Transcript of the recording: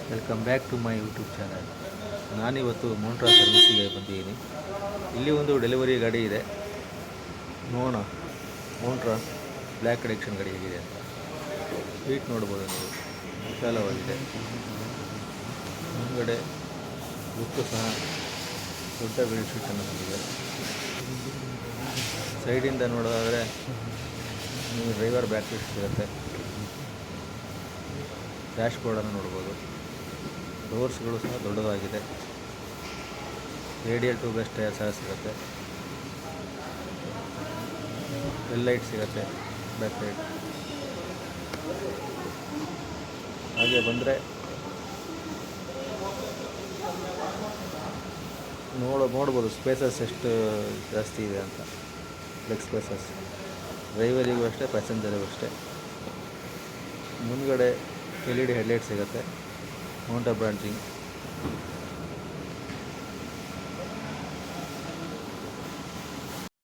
Welcome back to my YouTube channel. ನಾನಿವತ್ತು Montra ಸರ್ವಿಸಿಗೆ ಬಂದಿದ್ದೀನಿ. ಇಲ್ಲಿ ಒಂದು ಡೆಲಿವರಿ ಗಾಡಿ ಇದೆ, ನೋಡೋಣ ಮೋಂಟ್ರಾ ಬ್ಲ್ಯಾಕ್ ಅಡಿಕ್ಷನ್ ಗಾಡಿ ಹೇಗಿದೆ ಅಂತ. ಸೀಟ್ ನೋಡ್ಬೋದು ನೀವು, ವಿಶಾಲವಾಗಿದೆ. ಮುಂದುಗಡೆ ಲುಕ್ಕು ಸಹ ದೊಡ್ಡ ಬೆಡ್ಶೀಟನ್ನು ಹೊಂದಿದೆ. ಸೈಡಿಂದ ನೋಡೋದಾದರೆ ನೀವು ಡ್ರೈವರ್ ಬ್ಯಾಕ್ ಸೀಟ್ ಸಿಗುತ್ತೆ. ಡ್ಯಾಶ್ ಬೋರ್ಡನ್ನು ನೋಡ್ಬೋದು. ಡೋರ್ಸ್ಗಳು ಸಹ ದೊಡ್ಡದಾಗಿದೆ. ರೇಡಿಯಲ್ ಟೂ ಬೆಸ್ಟ್ ಟೈರ್ ಸಹ ಸಿಗುತ್ತೆ. ಬೆಲ್ ಲೈಟ್ ಸಿಗುತ್ತೆ ಬ್ಯಾಕ್ ಸೈಡ್. ಹಾಗೆ ಬಂದರೆ ನೋಡ್ಬೋದು ಸ್ಪೇಸಸ್ ಎಷ್ಟು ಜಾಸ್ತಿ ಇದೆ ಅಂತ. ಲೆಗ್ ಸ್ಪೇಸಸ್ ಡ್ರೈವರಿಗೂ ಅಷ್ಟೇ, ಪ್ಯಾಸೆಂಜರಿಗೂ ಅಷ್ಟೇ. ಮುಂದ್ಗಡೆ LED ಹೆಡ್ಲೈಟ್ ಸಿಗುತ್ತೆ, ಮೌಂಟರ್ ಬ್ರಾಂಚಿಂಗ್.